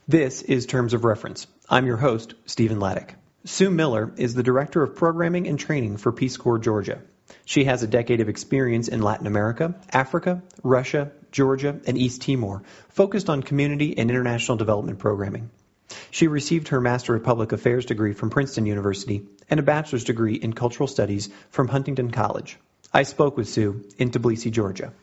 This is Terms of Reference. I'm your host, Stephen Laddick. Sue Miller is the Director of Programming and Training for Peace Corps Georgia. She has a decade of experience in Latin America, Africa, Russia, Georgia, and East Timor, focused on community and international development programming. She received her Master of Public Affairs degree from Princeton University and a bachelor's degree in Cultural Studies from Huntington College. I spoke with Sue in Tbilisi, Georgia.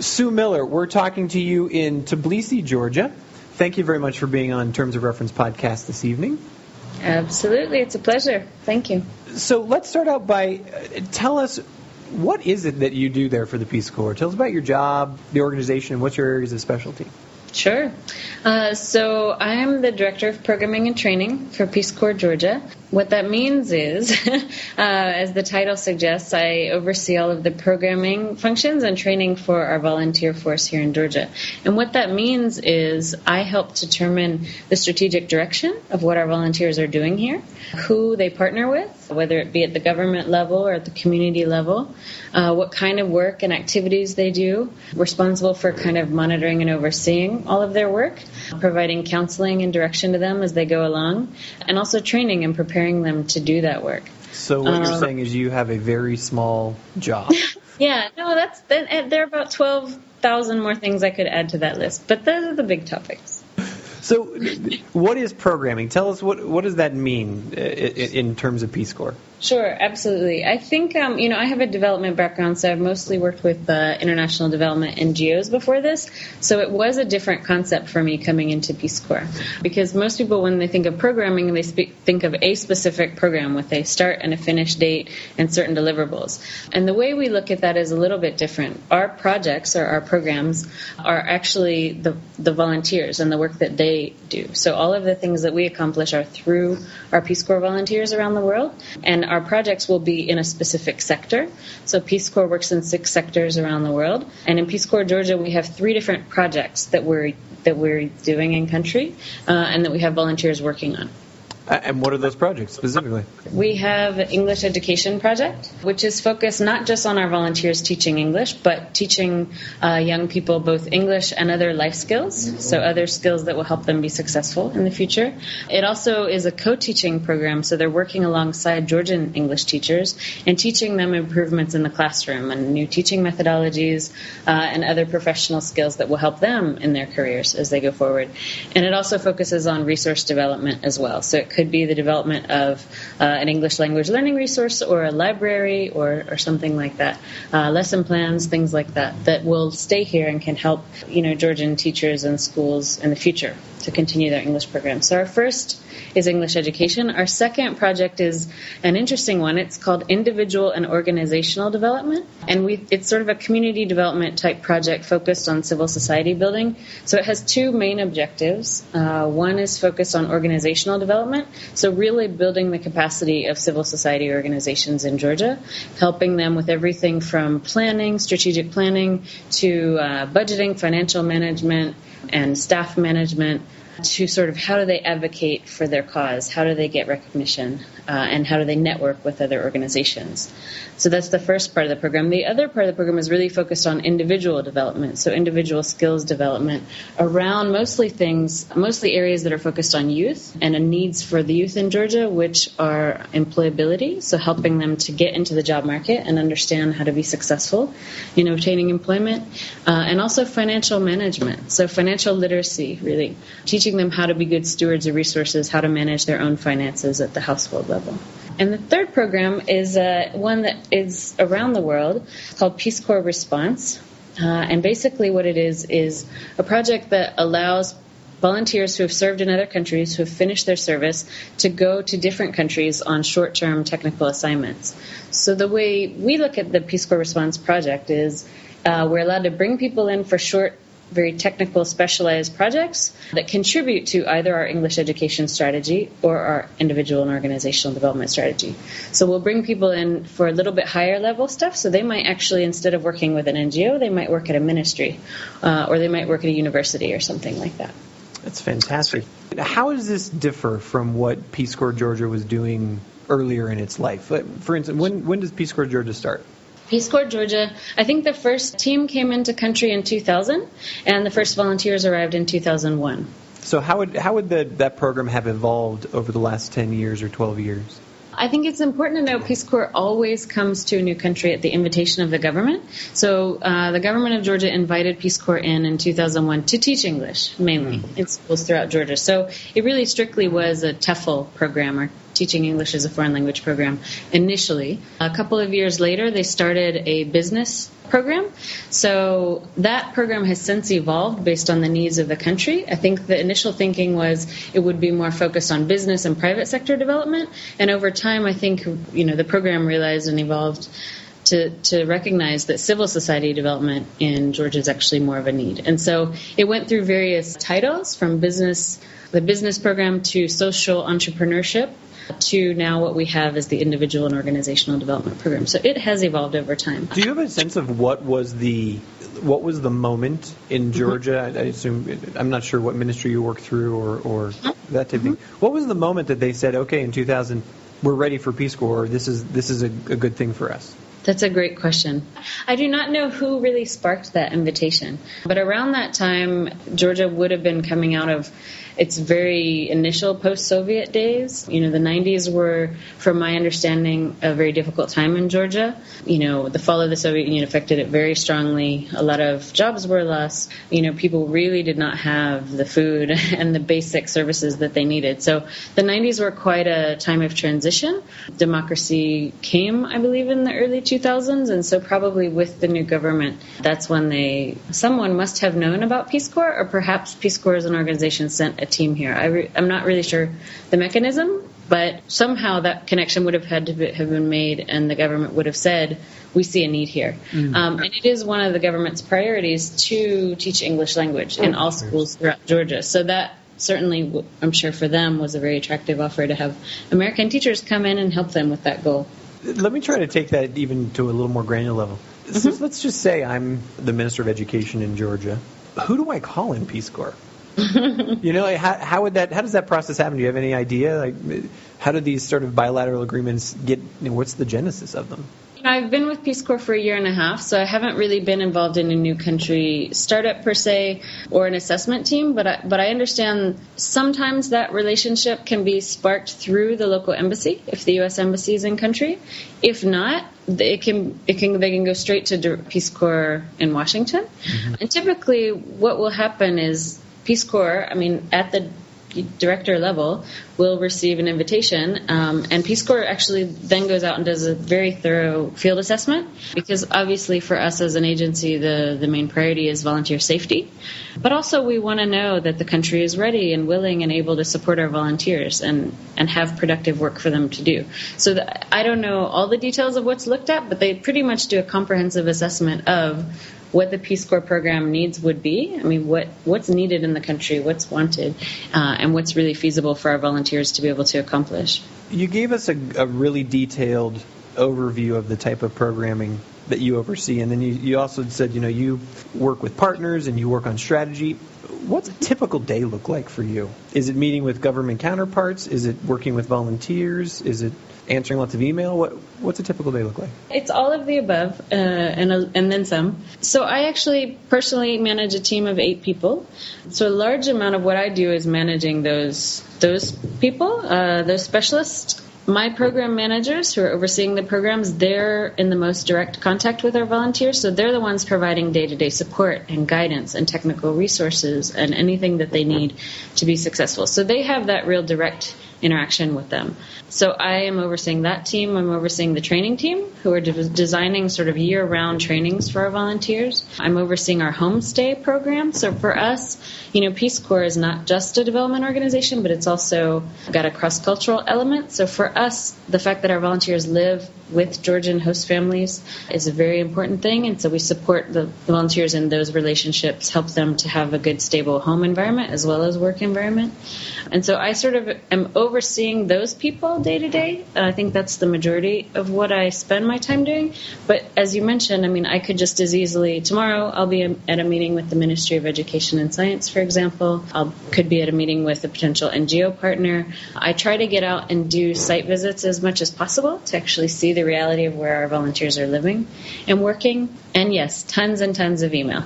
Sue Miller, we're talking to you in Tbilisi, Georgia. Thank you very much for being on Terms of Reference podcast this evening. Absolutely. It's a pleasure. Thank you. So let's start out by tell us, what is it that you do there for the Peace Corps? Tell us about your job, the organization, and what's your areas of specialty. Sure. So I'm the Director of Programming and Training for Peace Corps Georgia. What that means is, as the title suggests, I oversee all of the programming functions and training for our volunteer force here in Georgia. And what that means is I help determine the strategic direction of what our volunteers are doing here, who they partner with, whether it be at the government level or at the community level, what kind of work and activities they do, responsible for kind of monitoring and overseeing all of their work, providing counseling and direction to them as they go along, and also training and preparing them to do that work. So what you're saying is you have a very small job. Yeah, no, there are about 12,000 more things I could add to that list, but those are the big topics. So what is programming? Tell us, what does that mean in terms of Peace Corps? Sure, absolutely. I think, I have a development background, so I've mostly worked with international development NGOs before this, so it was a different concept for me coming into Peace Corps. Because most people, when they think of programming, they think of a specific program with a start and a finish date and certain deliverables. And the way we look at that is a little bit different. Our projects, or our programs, are actually the volunteers and the work that they do. So all of the things that we accomplish are through our Peace Corps volunteers around the world, and our projects will be in a specific sector. So Peace Corps works in 6 sectors around the world, and in Peace Corps Georgia we have 3 different projects that we're doing in country, and that we have volunteers working on. And what are those projects specifically? We have an English education project, which is focused not just on our volunteers teaching English, but teaching young people both English and other life skills, so other skills that will help them be successful in the future. It also is a co-teaching program, so they're working alongside Georgian English teachers and teaching them improvements in the classroom and new teaching methodologies and other professional skills that will help them in their careers as they go forward. And it also focuses on resource development as well, so it could be the development of an English language learning resource or a library or something like that, lesson plans, things like that will stay here and can help Georgian teachers and schools in the future to continue their English program. So our first is English education. Our second project is an interesting one. It's called individual and organizational development, and it's sort of a community development type project focused on civil society building. So it has 2 main objectives. One is focused on organizational development, so really building the capacity of civil society organizations in Georgia, helping them with everything from planning, strategic planning, to budgeting, financial management, and staff management, to sort of how do they advocate for their cause, how do they get recognition, and how do they network with other organizations. So that's the first part of the program. The other part of the program is really focused on individual development, so individual skills development around mostly areas that are focused on youth and needs for the youth in Georgia, which are employability, so helping them to get into the job market and understand how to be successful in obtaining employment, and also financial management, so financial literacy, really teaching them how to be good stewards of resources, how to manage their own finances at the household level. And the third program is one that is around the world called Peace Corps Response. And basically what it is a project that allows volunteers who have served in other countries, who have finished their service, to go to different countries on short-term technical assignments. So the way we look at the Peace Corps Response project is we're allowed to bring people in for short, very technical, specialized projects that contribute to either our English education strategy or our individual and organizational development strategy. So we'll bring people in for a little bit higher level stuff, so they might actually, instead of working with an NGO, they might work at a ministry, or they might work at a university or something like that. That's fantastic. How does this differ from what Peace Corps Georgia was doing earlier in its life? For instance, when does Peace Corps Georgia start? Peace Corps Georgia, I think the first team came into country in 2000, and the first volunteers arrived in 2001. So how would that program have evolved over the last 10 years or 12 years? I think it's important to know Peace Corps always comes to a new country at the invitation of the government. So the government of Georgia invited Peace Corps in 2001 to teach English, mainly, in schools throughout Georgia. So it really strictly was a TEFL program, or Teaching English as a Foreign Language program, initially. A couple of years later, they started a business program. So that program has since evolved based on the needs of the country. I think the initial thinking was it would be more focused on business and private sector development. And over time, I think, the program realized and evolved to recognize that civil society development in Georgia is actually more of a need. And so it went through various titles, from the business program to social entrepreneurship, to now what we have is the individual and organizational development program. So it has evolved over time. Do you have a sense of what was the moment in Georgia? I assume, I'm not sure what ministry you work through or that type of thing. What was the moment that they said, okay, in 2000, we're ready for Peace Corps, or this is a good thing for us? That's a great question. I do not know who really sparked that invitation, but around that time, Georgia would have been coming out of its very initial post-Soviet days. The 90s were, from my understanding, a very difficult time in Georgia. The fall of the Soviet Union affected it very strongly. A lot of jobs were lost. People really did not have the food and the basic services that they needed. So the 90s were quite a time of transition. Democracy came, I believe, in the early 2000s, and so probably with the new government, that's when someone must have known about Peace Corps, or perhaps Peace Corps as an organization sent a team here. I'm not really sure the mechanism, but somehow that connection would have had to have been made, and the government would have said, we see a need here. And it is one of the government's priorities to teach English language in all schools throughout Georgia. So that certainly, I'm sure for them, was a very attractive offer to have American teachers come in and help them with that goal. Let me try to take that even to a little more granular level. So let's just say I'm the Minister of Education in Georgia. Who do I call in Peace Corps? How does that process happen? Do you have any idea? How do these sort of bilateral agreements get? What's the genesis of them? I've been with Peace Corps for a year and a half, so I haven't really been involved in a new country startup per se, or an assessment team. But I understand sometimes that relationship can be sparked through the local embassy if the U.S. embassy is in country. If not, they can go straight to Peace Corps in Washington. And typically, what will happen is Peace Corps, at the director level, will receive an invitation, and Peace Corps actually then goes out and does a very thorough field assessment, because obviously for us as an agency, the main priority is volunteer safety. But also we want to know that the country is ready and willing and able to support our volunteers and have productive work for them to do. So I don't know all the details of what's looked at, but they pretty much do a comprehensive assessment of what the Peace Corps program needs would be. What's needed in the country, what's wanted, and what's really feasible for our volunteers to be able to accomplish. You gave us a really detailed overview of the type of programming that you oversee, and then you also said, you work with partners and you work on strategy. What's a typical day look like for you? Is it meeting with government counterparts? Is it working with volunteers? Is it answering lots of email? What's a typical day look like? It's all of the above, and then some. So I actually personally manage a team of 8 people. So a large amount of what I do is managing those people, those specialists. My program managers who are overseeing the programs, they're in the most direct contact with our volunteers, so they're the ones providing day-to-day support and guidance and technical resources and anything that they need to be successful. So they have that real direct interaction with them. So I am overseeing that team. I'm overseeing the training team, who are designing sort of year-round trainings for our volunteers. I'm overseeing our homestay program. So for us, Peace Corps is not just a development organization, but it's also got a cross-cultural element. So for us, the fact that our volunteers live with Georgian host families is a very important thing, and so we support the volunteers in those relationships, help them to have a good, stable home environment as well as work environment. And so I sort of am overseeing those people day to day, and I think that's the majority of what I spend my time doing. But as you mentioned, I could just as easily, tomorrow I'll be at a meeting with the Ministry of Education and Science, for example. I could be at a meeting with a potential NGO partner. I try to get out and do site visits as much as possible to actually see the reality of where our volunteers are living and working. And yes, tons and tons of email,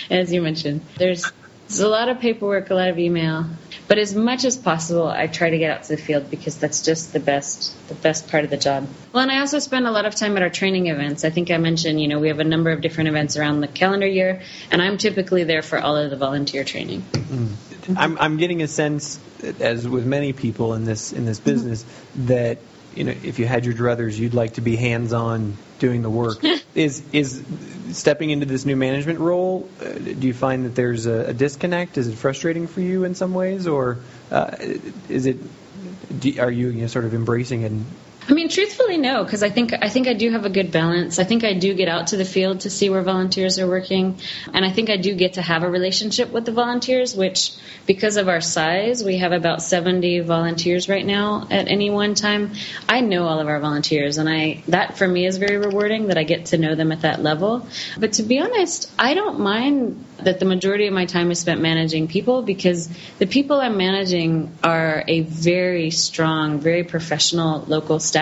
as you mentioned. There's There's a lot of paperwork, a lot of email. But as much as possible, I try to get out to the field because that's just the best part of the job. Well, and I also spend a lot of time at our training events. I think I mentioned, we have a number of different events around the calendar year, and I'm typically there for all of the volunteer training. I'm getting a sense, as with many people in this business, that if you had your druthers, you'd like to be hands-on doing the work. Is stepping into this new management role, do you find that there's a disconnect? Is it frustrating for you in some ways, or are you sort of embracing it? I mean, truthfully, no, because I think I do have a good balance. I think I do get out to the field to see where volunteers are working, and I think I do get to have a relationship with the volunteers, which, because of our size, we have about 70 volunteers right now at any one time. I know all of our volunteers, and that for me is very rewarding that I get to know them at that level. But to be honest, I don't mind that the majority of my time is spent managing people, because the people I'm managing are a very strong, very professional local staff.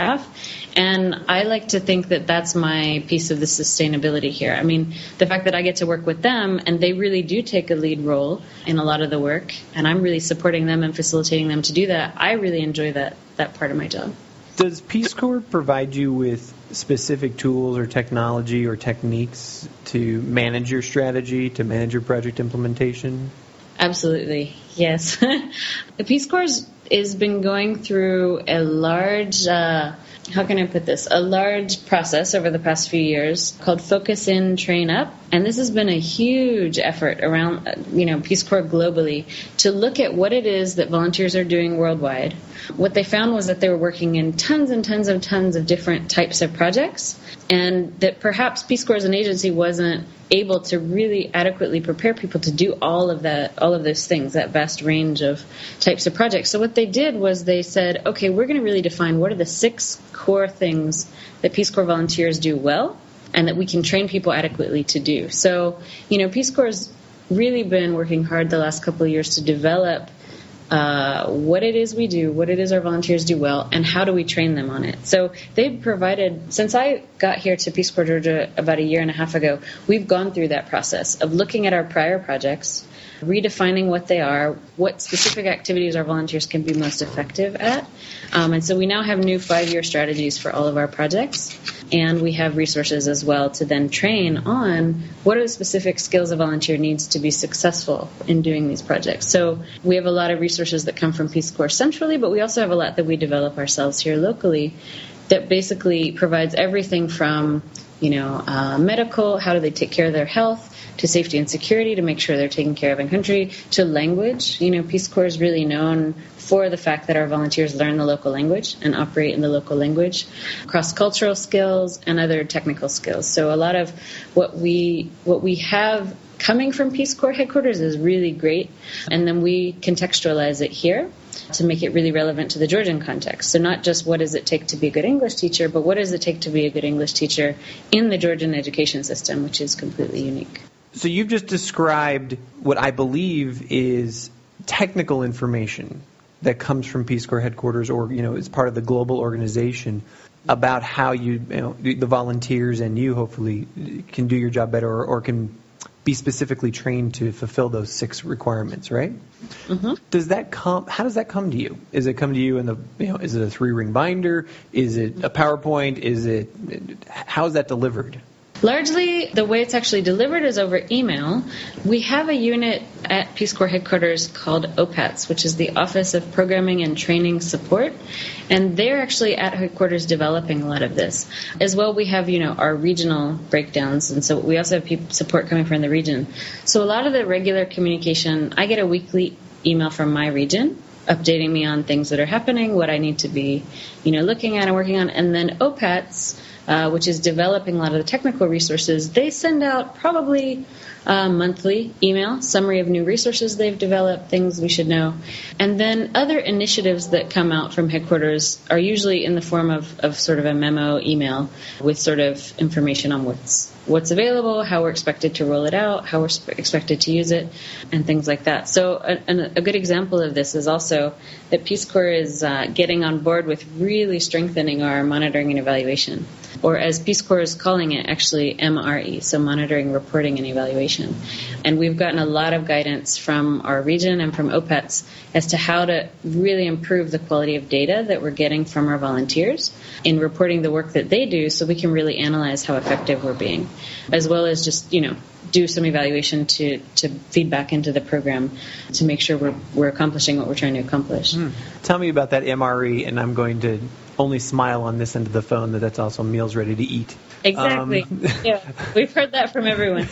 And I like to think that that's my piece of the sustainability here. I mean, the fact that I get to work with them and they really do take a lead role in a lot of the work, and I'm really supporting them and facilitating them to do that, I really enjoy that part of my job. Does Peace Corps provide you with specific tools or technology or techniques to manage your strategy, to manage your project implementation? Absolutely, yes. The Peace Corps has been going through a large, a large process over the past few years called Focus In, Train Up. And this has been a huge effort around, Peace Corps globally to look at what it is that volunteers are doing worldwide. What they found was that they were working in tons of different types of projects, and that perhaps Peace Corps as an agency wasn't able to really adequately prepare people to do all of those things, that vast range of types of projects. So what they did was they said, okay, we're going to really define what are the 6 core things that Peace Corps volunteers do well and that we can train people adequately to do. So, Peace Corps has really been working hard the last couple of years to develop what it is we do, what it is our volunteers do well, and how do we train them on it. So they've provided, since I got here to Peace Corps Georgia about a year and a half ago, we've gone through that process of looking at our prior projects, redefining what they are, what specific activities our volunteers can be most effective at. And so we now have new 5-year strategies for all of our projects, and we have resources as well to then train on what are the specific skills a volunteer needs to be successful in doing these projects. So we have a lot of resources that come from Peace Corps centrally, but we also have a lot that we develop ourselves here locally that basically provides everything from medical, how do they take care of their health, to safety and security, to make sure they're taken care of in country, to language. Peace Corps is really known for the fact that our volunteers learn the local language and operate in the local language, cross-cultural skills, and other technical skills. So a lot of what we have coming from Peace Corps headquarters is really great, and then we contextualize it here to make it really relevant to the Georgian context. So not just what does it take to be a good English teacher, but what does it take to be a good English teacher in the Georgian education system, which is completely unique. So you've just described what I believe is technical information that comes from Peace Corps headquarters, or is part of the global organization, about how the volunteers and you hopefully can do your job better, or can be specifically trained to fulfill those 6 requirements, right? Mm-hmm. How does that come to you? Is it come to you in is it a 3-ring binder? Is it a PowerPoint? How is that delivered? Largely, the way it's actually delivered is over email. We have a unit at Peace Corps headquarters called OPATS, which is the Office of Programming and Training Support, and they're actually at headquarters developing a lot of this. As well, we have, our regional breakdowns, and so we also have support coming from the region. So a lot of the regular communication, I get a weekly email from my region updating me on things that are happening, what I need to be, looking at and working on, and then OPATS, which is developing a lot of the technical resources, they send out probably monthly email, summary of new resources they've developed, things we should know. And then other initiatives that come out from headquarters are usually in the form of sort of a memo email with sort of information on what's available, how we're expected to roll it out, how we're expected to use it, and things like that. So a good example of this is also that Peace Corps is getting on board with really strengthening our monitoring and evaluation. or as Peace Corps is calling it, actually MRE, so monitoring, reporting, and evaluation. And we've gotten a lot of guidance from our region and from OPETs as to how to really improve the quality of data that we're getting from our volunteers in reporting the work that they do, so we can really analyze how effective we're being, as well as just, do some evaluation to feed back into the program to make sure we're accomplishing what we're trying to accomplish. Tell me about that MRE, and I'm going to only smile on this end of the phone that's also meals ready to eat. Exactly. Yeah, we've heard that from everyone.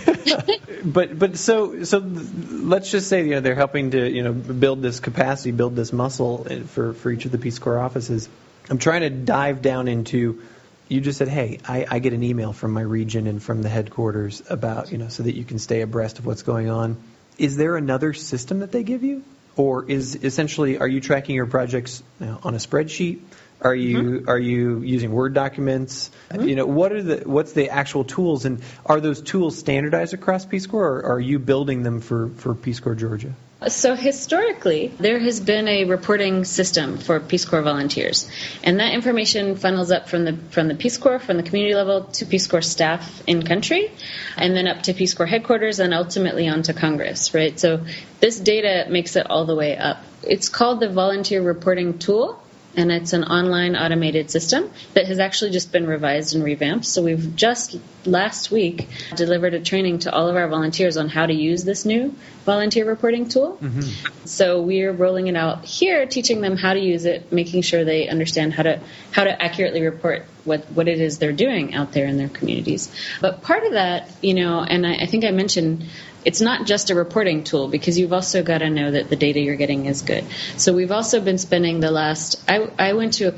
But so let's just say they're helping to build this capacity, build this muscle for each of the Peace Corps offices. I'm trying to dive down into. You just said, hey, I get an email from my region and from the headquarters about, so that you can stay abreast of what's going on. Is there another system that they give you? Or are you tracking your projects on a spreadsheet? Are you using Word documents? What's the actual tools? And are those tools standardized across Peace Corps, or are you building them for Peace Corps Georgia? So historically, there has been a reporting system for Peace Corps volunteers, and that information funnels up from the Peace Corps, from the community level, to Peace Corps staff in country, and then up to Peace Corps headquarters, and ultimately onto Congress, right? So this data makes it all the way up. It's called the Volunteer Reporting Tool, and it's an online automated system that has actually just been revised and revamped. So we've just last week delivered a training to all of our volunteers on how to use this new volunteer reporting tool. Mm-hmm. So we're rolling it out here, teaching them how to use it, making sure they understand how to accurately report what it is they're doing out there in their communities. But part of that, and I think I mentioned, it's not just a reporting tool, because you've also got to know that the data you're getting is good. So we've also been spending I went to a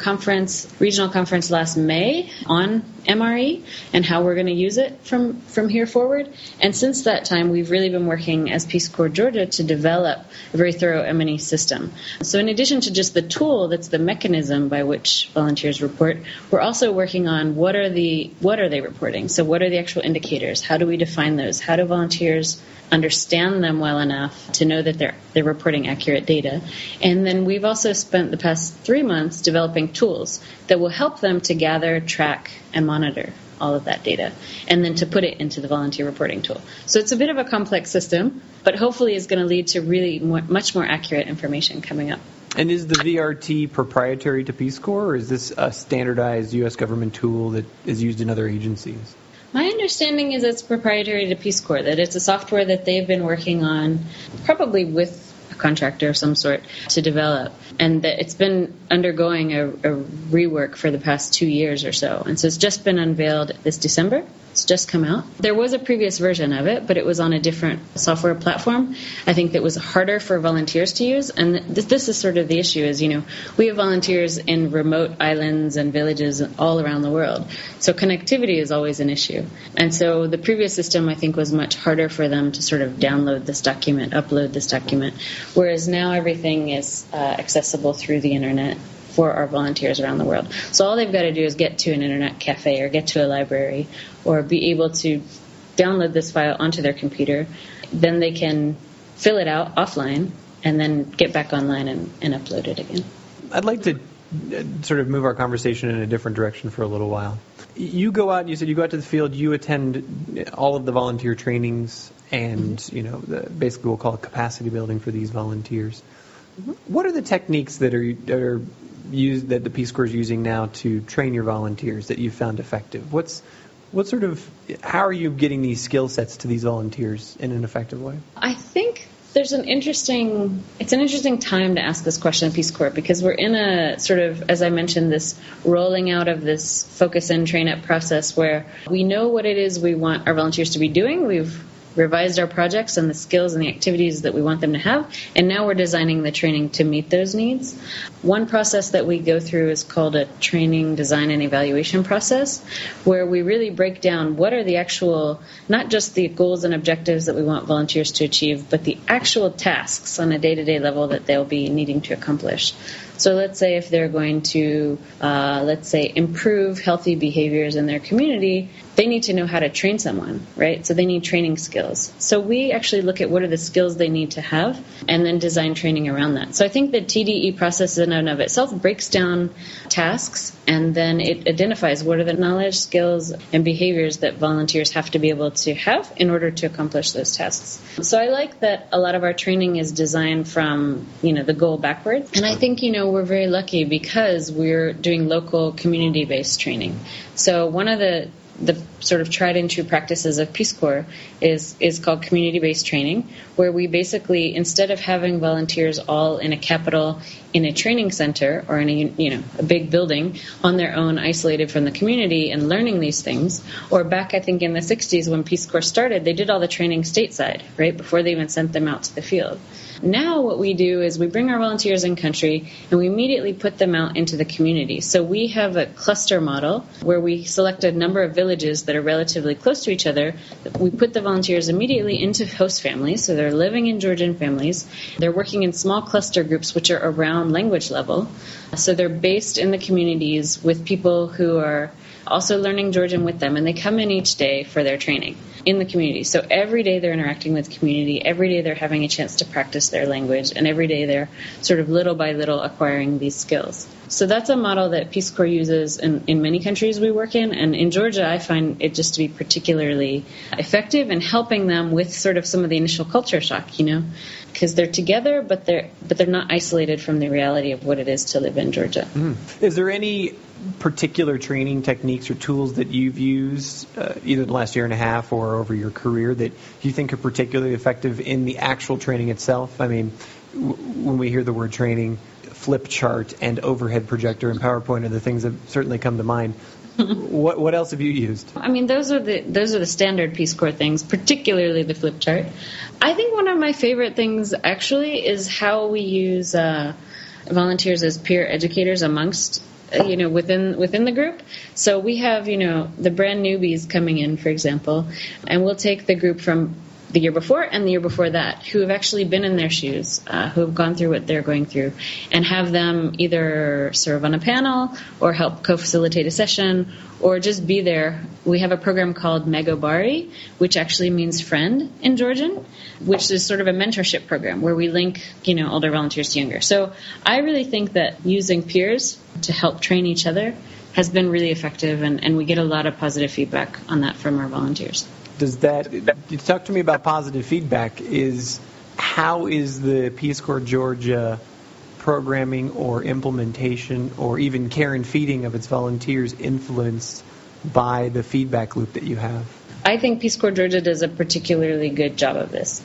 regional conference last May on MRE and how we're going to use it from here forward. And since that time, we've really been working as Peace Corps Georgia to develop a very thorough M&E system. So in addition to just the tool that's the mechanism by which volunteers report, we're also working on what are they reporting? So what are the actual indicators? How do we define those? How do volunteers understand them well enough to know that they're reporting accurate data? And then we've also spent the past 3 months developing tools that will help them to gather, track, and monitor all of that data, and then to put it into the volunteer reporting tool. So it's a bit of a complex system, but hopefully is going to lead to really much more accurate information coming up. And is the VRT proprietary to Peace Corps, or is this a standardized U.S. government tool that is used in other agencies? My understanding is it's proprietary to Peace Corps, that it's a software that they've been working on, probably with a contractor of some sort, to develop, and that it's been undergoing a rework for the past 2 years or so. And so it's just been unveiled this December. It's just come out. There was a previous version of it, but it was on a different software platform, I think, that was harder for volunteers to use. And this is sort of the issue is, we have volunteers in remote islands and villages all around the world. So connectivity is always an issue. And so the previous system, I think, was much harder for them to sort of download this document, upload this document, whereas now everything is accessible through the internet for our volunteers around the world. So all they've got to do is get to an internet cafe or get to a library or be able to download this file onto their computer. Then they can fill it out offline and then get back online and upload it again. I'd like to sort of move our conversation in a different direction for a little while. You go out, you said you go out to the field, you attend all of the volunteer trainings and, basically we'll call it capacity building for these volunteers. Mm-hmm. What are the techniques that are used, that the Peace Corps is using now to train your volunteers that you've found effective? How are you getting these skill sets to these volunteers in an effective way? I think it's an interesting time to ask this question in Peace Corps, because we're in a sort of, as I mentioned, this rolling out of this focus and train up process where we know what it is we want our volunteers to be doing. We've revised our projects and the skills and the activities that we want them to have, and now we're designing the training to meet those needs. One process that we go through is called a training, design, and evaluation process, where we really break down what are the actual, not just the goals and objectives that we want volunteers to achieve, but the actual tasks on a day-to-day level that they'll be needing to accomplish. So let's say if they're going to, improve healthy behaviors in their community, they need to know how to train someone, right? So they need training skills. So we actually look at what are the skills they need to have and then design training around that. So I think the TDE process in and of itself breaks down tasks, and then it identifies what are the knowledge, skills, and behaviors that volunteers have to be able to have in order to accomplish those tasks. So I like that a lot of our training is designed from, the goal backward. And I think, we're very lucky because we're doing local community-based training. So one of the sort of tried and true practices of Peace Corps is called community-based training, where we basically, instead of having volunteers all in a capital, in a training center or in a big building on their own, isolated from the community and learning these things, or back I think in the 60s when Peace Corps started, they did all the training stateside, right, before they even sent them out to the field. Now what we do is we bring our volunteers in country and we immediately put them out into the community. So we have a cluster model where we select a number of villages that are relatively close to each other. We put the volunteers immediately into host families, so they're living in Georgian families. They're working in small cluster groups which are around language level. So they're based in the communities with people who are also learning Georgian with them, and they come in each day for their training in the community. So every day they're interacting with the community, every day they're having a chance to practice their language, and every day they're sort of little by little acquiring these skills. So that's a model that Peace Corps uses in many countries we work in, and in Georgia I find it just to be particularly effective in helping them with sort of some of the initial culture shock, because they're together, but they're not isolated from the reality of what it is to live in Georgia. Is there any particular training techniques or tools that you've used either the last year and a half or over your career that you think are particularly effective in the actual training itself? I mean, when we hear the word training, flip chart and overhead projector and PowerPoint are the things that certainly come to mind. What else have you used? I mean, those are the standard Peace Corps things, particularly the flip chart. I think one of my favorite things actually is how we use volunteers as peer educators amongst within the group. So we have the brand newbies coming in, for example, and we'll take the group from the year before and the year before that who have actually been in their shoes, who have gone through what they're going through, and have them either serve on a panel or help co-facilitate a session or just be there. We have a program called Megobari, which actually means friend in Georgian, which is sort of a mentorship program where we link older volunteers to younger. So I really think that using peers to help train each other has been really effective, and we get a lot of positive feedback on that from our volunteers. Talk to me about positive feedback. How is the Peace Corps Georgia programming or implementation or even care and feeding of its volunteers influenced by the feedback loop that you have? I think Peace Corps Georgia does a particularly good job of this,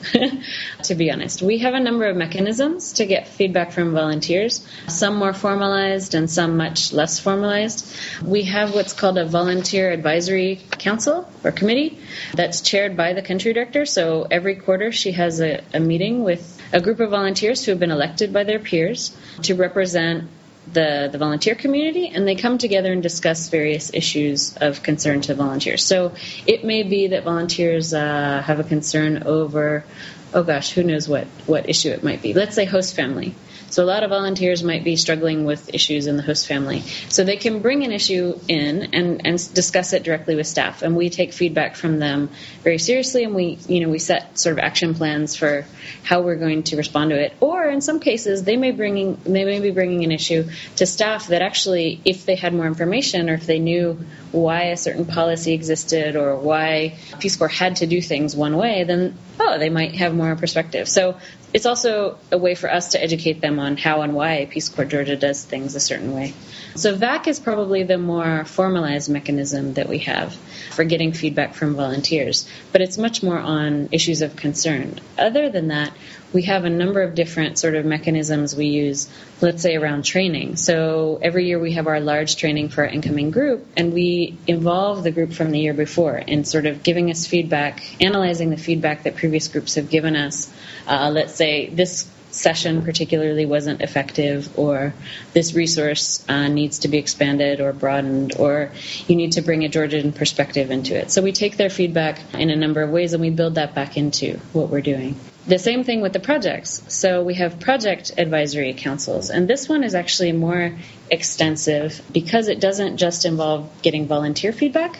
to be honest. We have a number of mechanisms to get feedback from volunteers, some more formalized and some much less formalized. We have what's called a volunteer advisory council or committee that's chaired by the country director. So every quarter she has a meeting with a group of volunteers who have been elected by their peers to represent the volunteer community, and they come together and discuss various issues of concern to volunteers. So it may be that volunteers have a concern over, who knows what issue it might be. Let's say host family. So a lot of volunteers might be struggling with issues in the host family. So they can bring an issue in and discuss it directly with staff, and we take feedback from them very seriously, and we set sort of action plans for how we're going to respond to it. Or in some cases, they may be bringing an issue to staff that actually, if they had more information or if they knew why a certain policy existed or why Peace Corps had to do things one way, then they might have more perspective. So it's also a way for us to educate them on how and why Peace Corps Georgia does things a certain way. So VAC is probably the more formalized mechanism that we have for getting feedback from volunteers, but it's much more on issues of concern. Other than that, we have a number of different sort of mechanisms we use, let's say around training. So every year we have our large training for our incoming group, and we involve the group from the year before in sort of giving us feedback, analyzing the feedback that previous groups have given us. Let's say this session particularly wasn't effective, or this resource needs to be expanded or broadened, or you need to bring a Georgian perspective into it. So we take their feedback in a number of ways, and we build that back into what we're doing. The same thing with the projects. So we have project advisory councils, and this one is actually more extensive because it doesn't just involve getting volunteer feedback,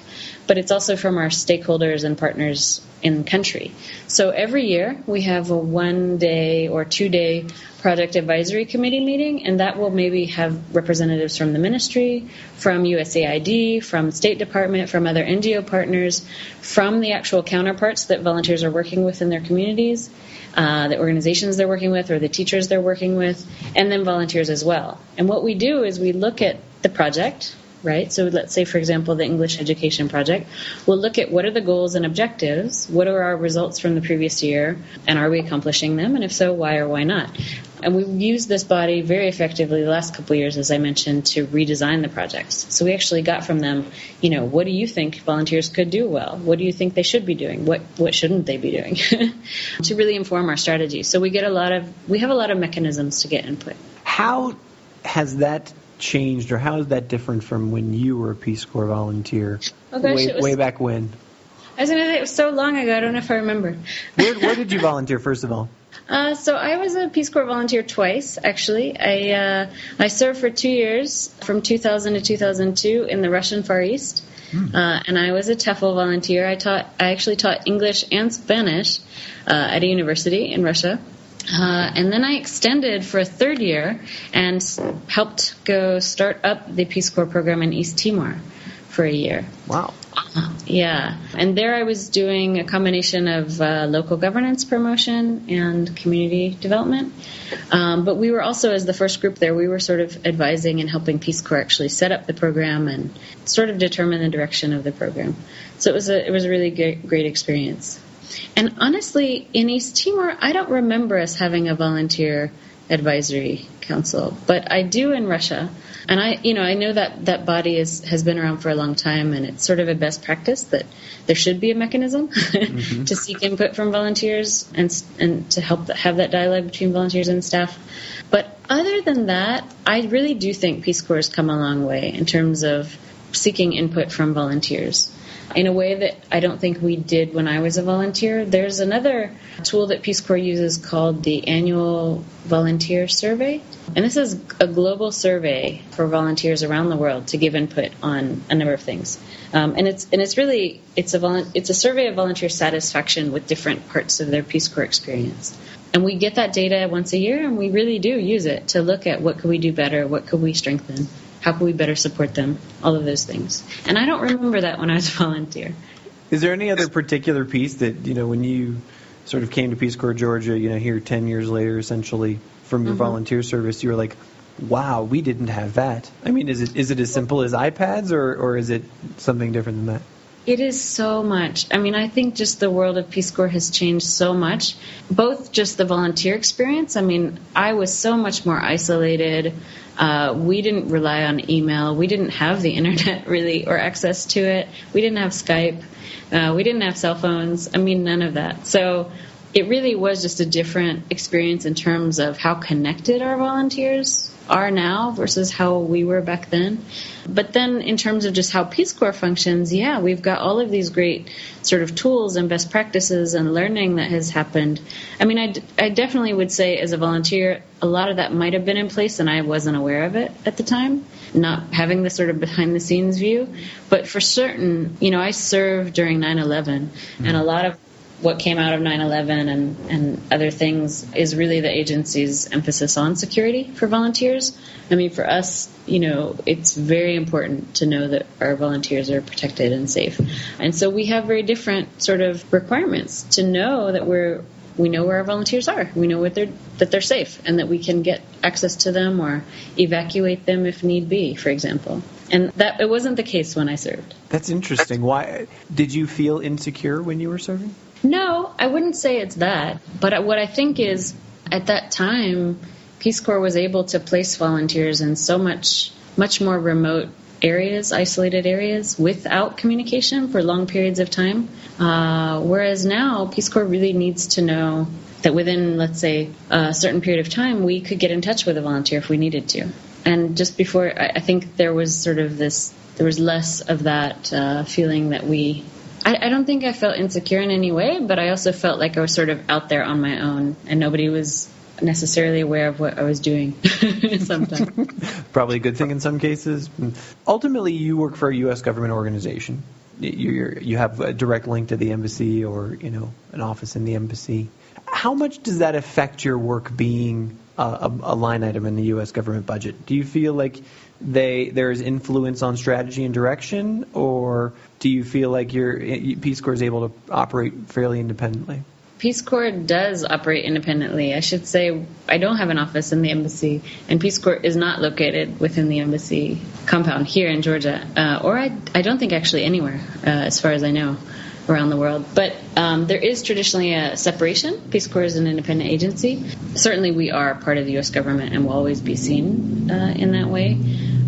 but it's also from our stakeholders and partners in country. So every year we have a 1-day or 2-day project advisory committee meeting, and that will maybe have representatives from the ministry, from USAID, from State Department, from other NGO partners, from the actual counterparts that volunteers are working with in their communities, the organizations they're working with or the teachers they're working with, and then volunteers as well. And what we do is we look at the project, right? So let's say, for example, the English Education Project. We'll look at what are the goals and objectives, what are our results from the previous year, and are we accomplishing them? And if so, why or why not? And we've used this body very effectively the last couple of years, as I mentioned, to redesign the projects. So we actually got from them, what do you think volunteers could do well? What do you think they should be doing? What shouldn't they be doing? To really inform our strategy. So we have a lot of mechanisms to get input. How has that changed, or how is that different from when you were a Peace Corps volunteer? Oh gosh, way back when? I was going to say, it was so long ago, I don't know if I remember. Where did you volunteer, first of all? So I was a Peace Corps volunteer twice, actually. I served for 2 years, from 2000 to 2002, in the Russian Far East. And I was a TEFL volunteer. I actually taught English and Spanish at a university in Russia. And then I extended for a 3rd year and helped go start up the Peace Corps program in East Timor for a year. Wow. Yeah. And there I was doing a combination of local governance promotion and community development. But we were also, as the first group there, we were sort of advising and helping Peace Corps actually set up the program and sort of determine the direction of the program. So it was a really great experience. And honestly, in East Timor, I don't remember us having a volunteer advisory council, but I do in Russia. And I know that body has been around for a long time, and it's sort of a best practice that there should be a mechanism to seek input from volunteers and to help have that dialogue between volunteers and staff. But other than that, I really do think Peace Corps has come a long way in terms of seeking input from volunteers in a way that I don't think we did when I was a volunteer. There's another tool that Peace Corps uses called the Annual Volunteer Survey. And this is a global survey for volunteers around the world to give input on a number of things. And it's a survey of volunteer satisfaction with different parts of their Peace Corps experience. And we get that data once a year, and we really do use it to look at what could we do better, what could we strengthen, how can we better support them, all of those things. And I don't remember that when I was a volunteer. Is there any other particular piece that, when you sort of came to Peace Corps Georgia, here 10 years later, essentially, from your volunteer service, you were like, wow, we didn't have that? I mean, is it as simple as iPads, or is it something different than that? It is so much. I mean, I think just the world of Peace Corps has changed so much, both just the volunteer experience. I mean, I was so much more isolated. We didn't rely on email. We didn't have the internet, really, or access to it. We didn't have Skype. We didn't have cell phones. I mean, none of that. So it really was just a different experience in terms of how connected our volunteers are now versus how we were back then. But then in terms of just how Peace Corps functions, yeah, we've got all of these great sort of tools and best practices and learning that has happened. I mean, I definitely would say as a volunteer, a lot of that might have been in place and I wasn't aware of it at the time, not having the sort of behind-the-scenes view. But for certain, I served during 9/11, and a lot of what came out of 9/11 and other things is really the agency's emphasis on security for volunteers. I mean, for us, it's very important to know that our volunteers are protected and safe. And so we have very different sort of requirements to know that we know where our volunteers are. We know that they're safe and that we can get access to them or evacuate them if need be, for example. And that it wasn't the case when I served. That's interesting. Why did you feel insecure when you were serving? No, I wouldn't say it's that. But what I think is, at that time, Peace Corps was able to place volunteers in so much more remote areas, isolated areas, without communication for long periods of time. Whereas now, Peace Corps really needs to know that within, let's say, a certain period of time, we could get in touch with a volunteer if we needed to. And just before, I think there was sort of there was less of that feeling that we I don't think I felt insecure in any way, but I also felt like I was sort of out there on my own, and nobody was necessarily aware of what I was doing sometimes. Probably a good thing in some cases. Ultimately, you work for a U.S. government organization. You have a direct link to the embassy or, an office in the embassy. How much does that affect your work being a line item in the U.S. government budget? Do you feel like there is influence on strategy and direction, or do you feel like your Peace Corps is able to operate fairly independently? Peace Corps does operate independently. I should say I don't have an office in the embassy, and Peace Corps is not located within the embassy compound here in Georgia, or I don't think actually anywhere, as far as I know, around the world. But there is traditionally a separation. Peace Corps is an independent agency. Certainly we are part of the U.S. government and will always be seen in that way.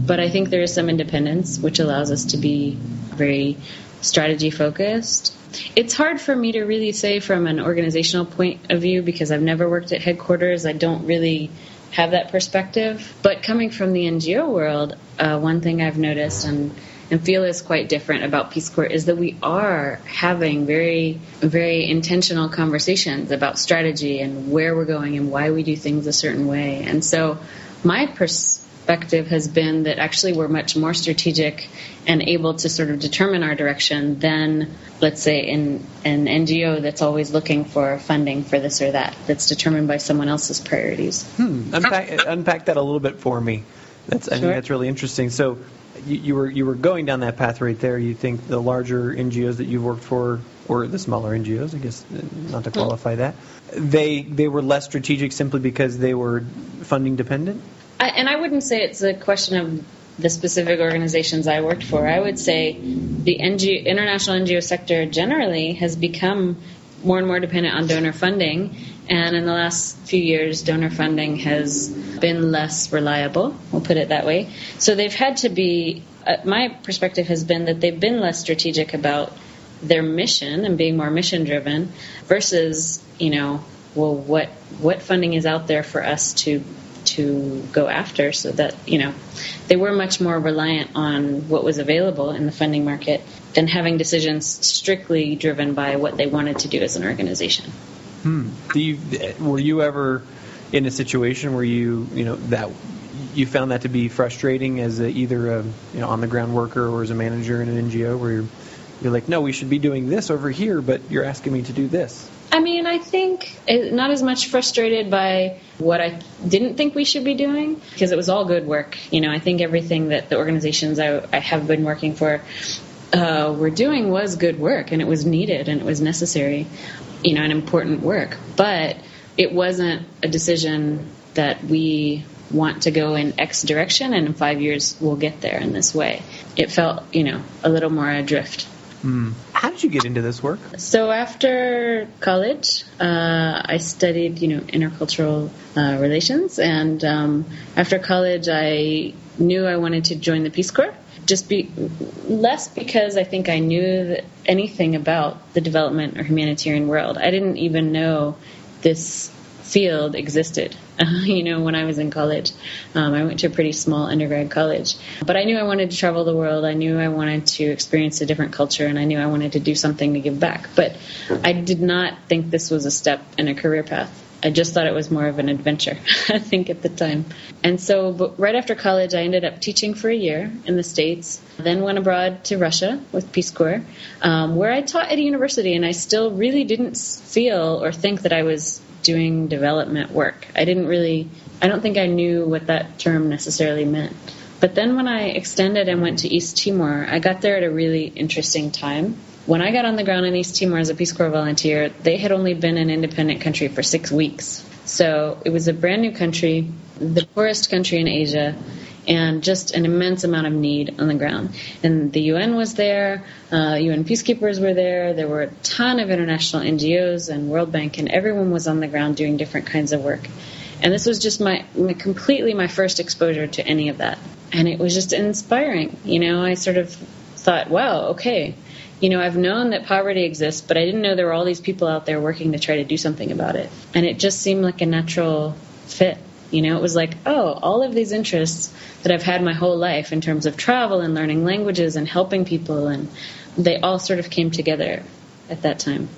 But I think there is some independence, which allows us to be very strategy-focused. It's hard for me to really say from an organizational point of view because I've never worked at headquarters. I don't really have that perspective. But coming from the NGO world, one thing I've noticed and feel is quite different about Peace Corps is that we are having very, very intentional conversations about strategy and where we're going and why we do things a certain way. And so my perspective has been that actually we're much more strategic and able to sort of determine our direction than, let's say, in an NGO that's always looking for funding for this or that's determined by someone else's priorities. Unpack that a little bit for me. I think that's really interesting. So you were going down that path right there. You think the larger NGOs that you've worked for, or the smaller NGOs, I guess, not to qualify that, they were less strategic simply because they were funding dependent? And I wouldn't say it's a question of the specific organizations I worked for. I would say the international NGO sector generally has become more and more dependent on donor funding. And in the last few years, donor funding has been less reliable, we'll put it that way. So they've had to be, my perspective has been that they've been less strategic about their mission and being more mission-driven versus, what funding is out there for us to go after, so that, they were much more reliant on what was available in the funding market than having decisions strictly driven by what they wanted to do as an organization. Were you ever in a situation where that you found that to be frustrating as either a on the ground worker or as a manager in an NGO, where you're like, no, we should be doing this over here, but you're asking me to do this? I mean, I think not as much frustrated by what I didn't think we should be doing, because it was all good work. I think everything that the organizations I have been working for were doing was good work, and it was needed and it was necessary, and important work. But it wasn't a decision that we want to go in X direction and in 5 years we'll get there in this way. It felt, a little more adrift. How did you get into this work? So after college, I studied, intercultural relations. And after college, I knew I wanted to join the Peace Corps. Less because I think I knew anything about the development or humanitarian world. I didn't even know this field existed, when I was in college. I went to a pretty small undergrad college. But I knew I wanted to travel the world. I knew I wanted to experience a different culture, and I knew I wanted to do something to give back. But I did not think this was a step in a career path. I just thought it was more of an adventure, I think, at the time. And so right after college, I ended up teaching for a year in the States, then went abroad to Russia with Peace Corps, where I taught at a university, and I still really didn't feel or think that I was doing development work. I don't think I knew what that term necessarily meant. But then when I extended and went to East Timor, I got there at a really interesting time. When I got on the ground in East Timor as a Peace Corps volunteer, they had only been an independent country for 6 weeks. So it was a brand new country, the poorest country in Asia, and just an immense amount of need on the ground. And the UN was there, UN peacekeepers were there, there were a ton of international NGOs and World Bank, and everyone was on the ground doing different kinds of work. And this was just completely my first exposure to any of that. And it was just inspiring. I sort of thought, wow, okay, I've known that poverty exists, but I didn't know there were all these people out there working to try to do something about it. And it just seemed like a natural fit. It was like, all of these interests that I've had my whole life in terms of travel and learning languages and helping people and they all sort of came together at that time.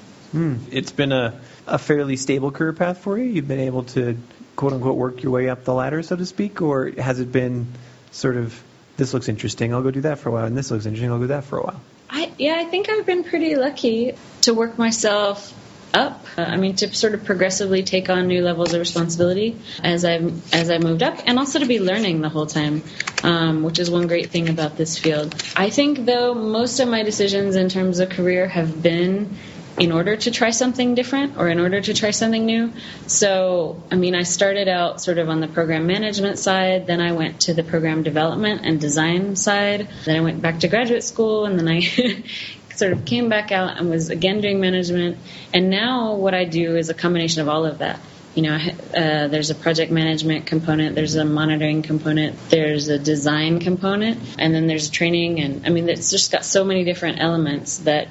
It's been a fairly stable career path for you? You've been able to, quote-unquote, work your way up the ladder, so to speak? Or has it been sort of, this looks interesting, I'll go do that for a while, and this looks interesting, I'll do that for a while? I think I've been pretty lucky to work myself up. To sort of progressively take on new levels of responsibility as I moved up, and also to be learning the whole time, which is one great thing about this field. I think, though, most of my decisions in terms of career have been in order to try something different or in order to try something new. So, I started out sort of on the program management side, then I went to the program development and design side, then I went back to graduate school, and then I sort of came back out and was again doing management. And now what I do is a combination of all of that. There's a project management component, there's a monitoring component, there's a design component, and then there's training. And it's just got so many different elements that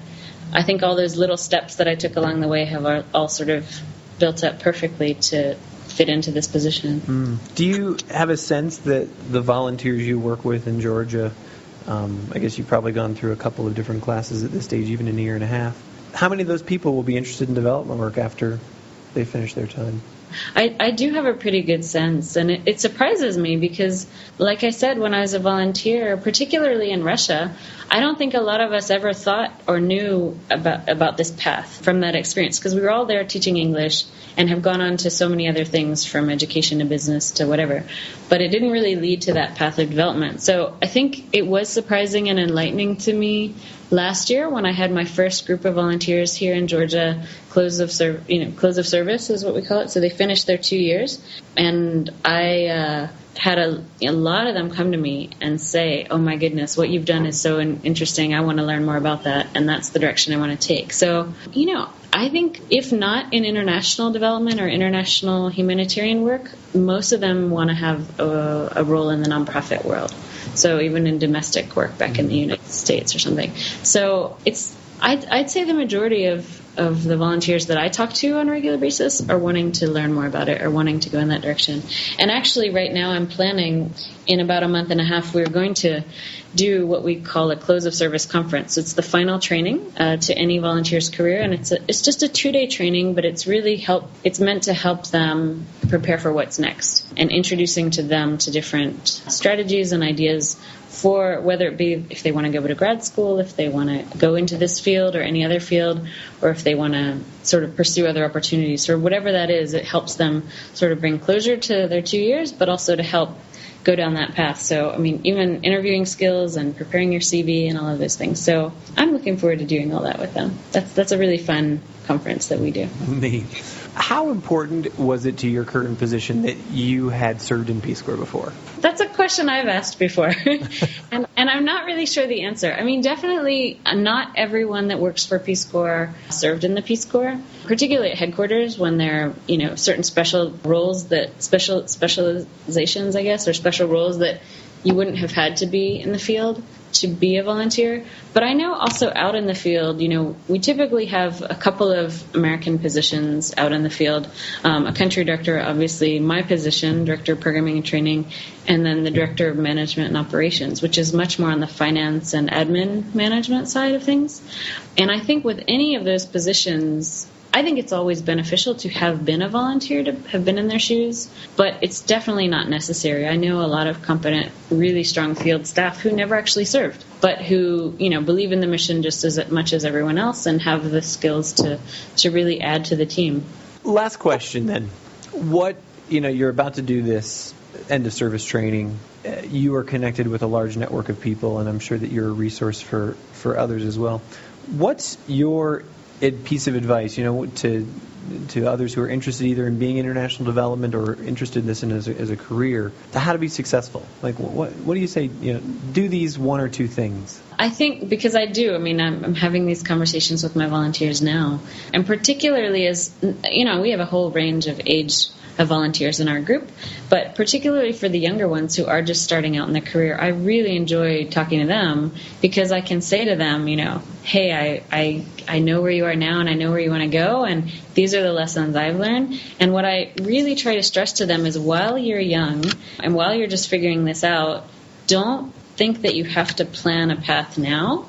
I think all those little steps that I took along the way have all sort of built up perfectly to fit into this position. Do you have a sense that the volunteers you work with in Georgia, I guess you've probably gone through a couple of different classes at this stage, even in a year and a half, how many of those people will be interested in development work after they finish their time? I do have a pretty good sense, and it surprises me because, like I said, when I was a volunteer, particularly in Russia, I don't think a lot of us ever thought or knew about this path from that experience, because we were all there teaching English and have gone on to so many other things, from education to business to whatever. But it didn't really lead to that path of development. So I think it was surprising and enlightening to me last year when I had my first group of volunteers here in Georgia, close of service is what we call it. So they finished their 2 years, and I had a lot of them come to me and say, "Oh my goodness, what you've done is so interesting. I want to learn more about that, and that's the direction I want to take." So, I think if not in international development or international humanitarian work, most of them want to have a role in the nonprofit world. So even in domestic work back in the United States or something. So I'd say the majority of the volunteers that I talk to on a regular basis are wanting to learn more about it or wanting to go in that direction. And actually right now I'm planning, in about a month and a half, we're going to do what we call a close of service conference. It's the final training to any volunteer's career, and it's just a 2-day training, but it's meant to help them prepare for what's next and introducing to them to different strategies and ideas for whether it be if they want to go to grad school, if they want to go into this field or any other field, or if they want to sort of pursue other opportunities or whatever that is. It helps them sort of bring closure to their 2 years, but also to help go down that path. So, even interviewing skills and preparing your CV and all of those things. So I'm looking forward to doing all that with them. That's a really fun conference that we do. Neat. How important was it to your current position that you had served in Peace Corps before? That's a question I've asked before, and I'm not really sure the answer. Definitely not everyone that works for Peace Corps served in the Peace Corps, particularly at headquarters when there are, certain special roles specializations, I guess, or special roles that you wouldn't have had to be in the field to be a volunteer. But I know also out in the field, we typically have a couple of American positions out in the field. A country director, obviously my position, director of programming and training, and then the director of management and operations, which is much more on the finance and admin management side of things. And I think with any of those positions, I think it's always beneficial to have been a volunteer, to have been in their shoes, but it's definitely not necessary. I know a lot of competent, really strong field staff who never actually served, but who, believe in the mission just as much as everyone else and have the skills to really add to the team. Last question then. You're about to do this end of service training. You are connected with a large network of people, and I'm sure that you're a resource for others as well. What's your piece of advice, to others who are interested either in being in international development or interested in this as a career, to how to be successful? Like, what do you say? Do these one or two things. I think because I do. I'm having these conversations with my volunteers now, and particularly as we have a whole range of age of volunteers in our group, but particularly for the younger ones who are just starting out in their career, I really enjoy talking to them because I can say to them, hey, I know where you are now and I know where you want to go, and these are the lessons I've learned. And what I really try to stress to them is while you're young and while you're just figuring this out, don't think that you have to plan a path now.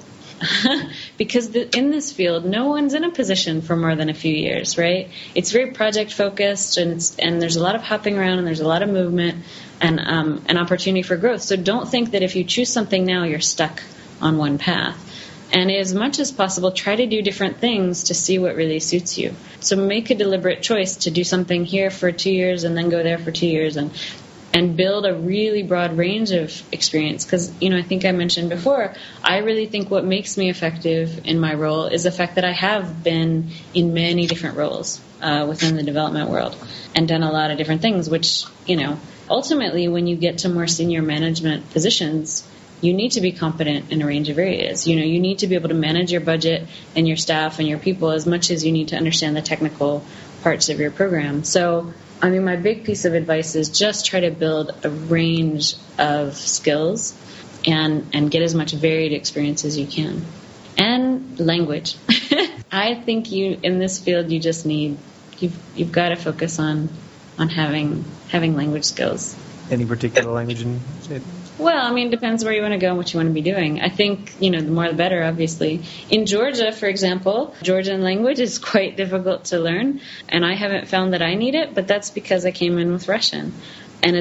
because in this field, no one's in a position for more than a few years, right? It's very project focused, and there's a lot of hopping around, and there's a lot of movement and an opportunity for growth. So don't think that if you choose something now, you're stuck on one path. And as much as possible, try to do different things to see what really suits you. So make a deliberate choice to do something here for 2 years and then go there for 2 years and build a really broad range of experience. Because, I think I mentioned before, I really think what makes me effective in my role is the fact that I have been in many different roles within the development world and done a lot of different things, which, ultimately when you get to more senior management positions, you need to be competent in a range of areas. You need to be able to manage your budget and your staff and your people as much as you need to understand the technical parts of your program. So, my big piece of advice is just try to build a range of skills and get as much varied experience as you can. And language. I think in this field, you just you've got to focus on having language skills. Any particular language Well, it depends where you want to go and what you want to be doing. I think, the more the better, obviously. In Georgia, for example, Georgian language is quite difficult to learn, and I haven't found that I need it, but that's because I came in with Russian. And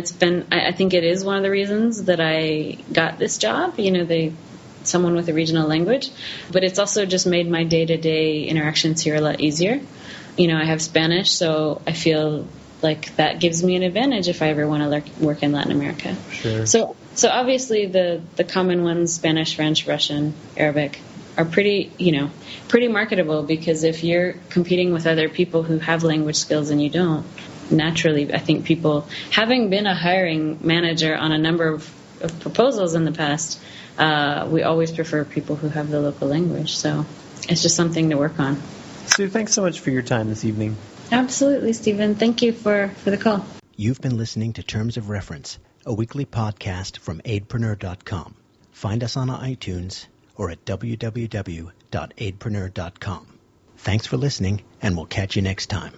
I think it is one of the reasons that I got this job, someone with a regional language. But it's also just made my day-to-day interactions here a lot easier. I have Spanish, so I feel like that gives me an advantage if I ever want to work in Latin America. Sure. So obviously the common ones, Spanish, French, Russian, Arabic, are pretty marketable, because if you're competing with other people who have language skills and you don't, naturally I think people, having been a hiring manager on a number of proposals in the past, we always prefer people who have the local language. So it's just something to work on. Sue, thanks so much for your time this evening. Absolutely, Stephen. Thank you for the call. You've been listening to Terms of Reference, a weekly podcast from aidpreneur.com. Find us on iTunes or at www.aidpreneur.com. Thanks for listening, and we'll catch you next time.